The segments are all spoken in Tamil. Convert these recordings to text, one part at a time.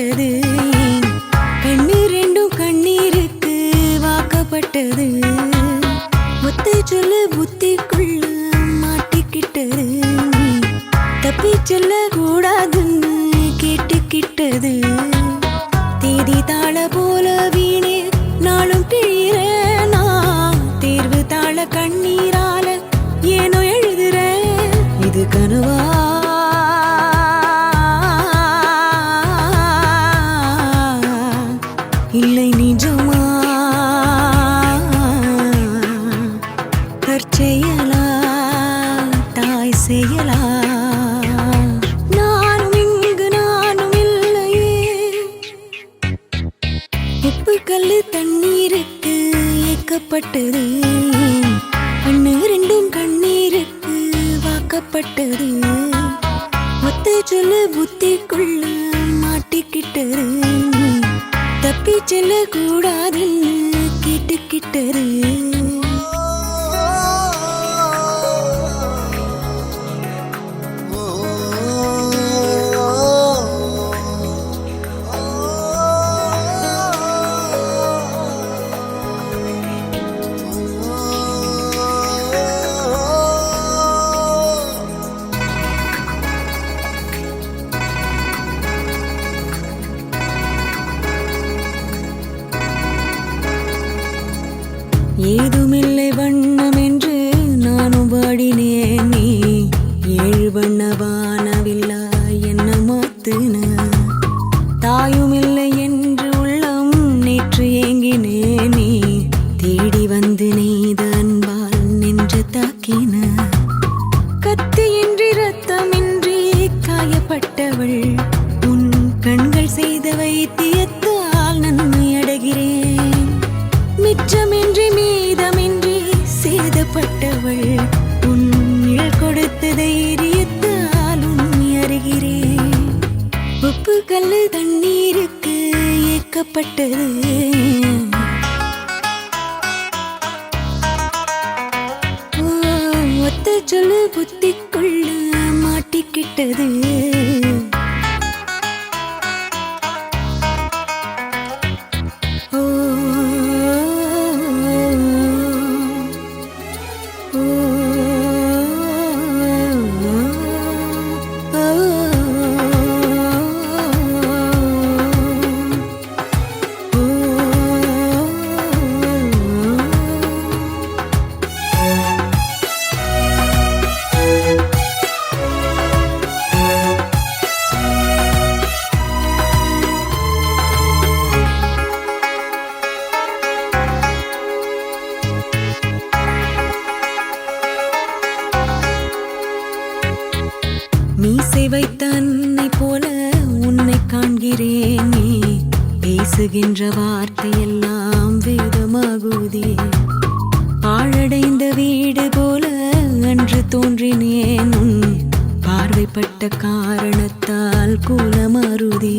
வாக்கப்பட்டது. கண்ணு ரெண்டும் கண்ணீருக்கு வாக்கப்பட்டது. ஒத்தை சொல்ல புத்திக்குள்ள மாட்டிக்கிட்டது. தப்பி செல்ல கூடாதுன்னு கேட்டுக்கிட்டது. தேதி தாள போல வீணே நாளும் கிழிறேனா. தேர்வு தாள கண்ணீரால ஏனோ எழுதுற. இது கனவா இல்லை நிஜமா? கற்செயலா தாய் செயலா? நானும் இங்கு நானும் இல்லையே. உப்பு கல்லு தண்ணீருக்கு ஏக்கப்பட்டது. கண்ணு ரெண்டும் கண்ணீருக்கு வாக்கப்பட்டது. ஒத்தை சொல்ல புத்திக்குள்ள மாட்டிக்கிட்டது. தப்பி செல்ல கூடாதுன்னு கேட்டுக்கிட்டது. ஏதுமில்லை வண்ணம் என்று நானும் பாடினேன். நீ ஏழு வண்ண வானவில்லா என்ன மாத்துன. தாயும் இல்லை என்று உள்ளம் நேற்று ஏங்கினேன். நீ தேடி வந்து நெய்த அன்பால் நின்று தாக்கின. கத்தியின்றி ரத்தமின்றி காயப்பட்டவள் உன் கண்கள் செய்த வைத்தியத்தால் நன்மை அடைகிறேன். மிச்சமின்றி மீதமின்றி சேதப்பட்டவள் உன் நிழல் கொடுத்த தைரியத்தால் உண்மை அறிகிறேன். உப்பு கல்லு தண்ணீருக்கு ஏக்கப்பட்டது. ஒத்த சொல்லு புத்திக்குள்ள மாட்டிக்கிட்டது. மீசை வைத்த அன்னை போல உன்னை காண்கிறேனே. பேசுகின்ற வார்த்தையெல்லாம் வேதமாகுதே. பாழடைந்த வீடு போல அன்று தோன்றினேன். உன் பார்வைப்பட்ட காரணத்தால் கூலமாறுதே.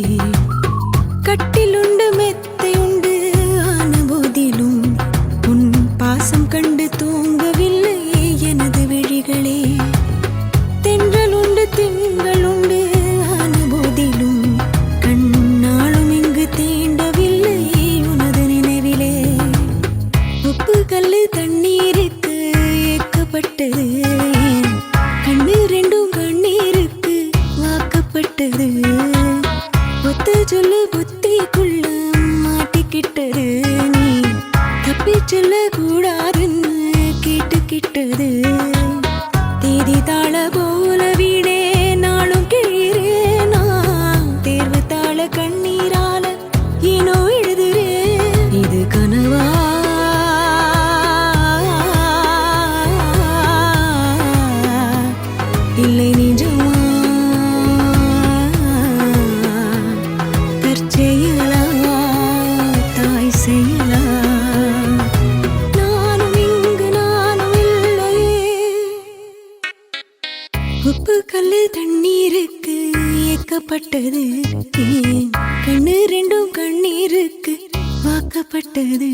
கட்டிலுண்டு மெத்தை உண்டு ஆன போதிலும் உன் பாசம் கண்டு தூங்கவில்லை எனது விழிகளே. தென்றலுண்டு திங்களுண்டு ஆன போதிலும் கண்ணாலும் இங்கு தீண்டவில்லை உனது நினைவிலே. உப்பு கல்லு தண்ணீருக்கு ஏக்கப்பட்டது. கண்ணு ரெண்டும் கண்ணீருக்கு வாக்கப்பட்டது. ஒத்த சொல்லு புத்திக்குள்ள மாட்டிக்கிட்டது. நீ தப்பி செல்ல கூடாதுன்னு கேட்டுக்கிட்டது. தேதி தாள போல வீடே நாளும் கிழிறேனா. தேர்வு தாள கண்ணீரால ஏனோ எழுதுறே. இது கனவா இல்லை நிஜமா? கற்செயலா தாய் செயலா? நானும் இங்கு நானும் இல்லையே. உப்பு கல்லு தண்ணீருக்கு ஏக்கப்பட்டது. கண்ணு ரெண்டும் கண்ணீருக்கு வாக்கப்பட்டது.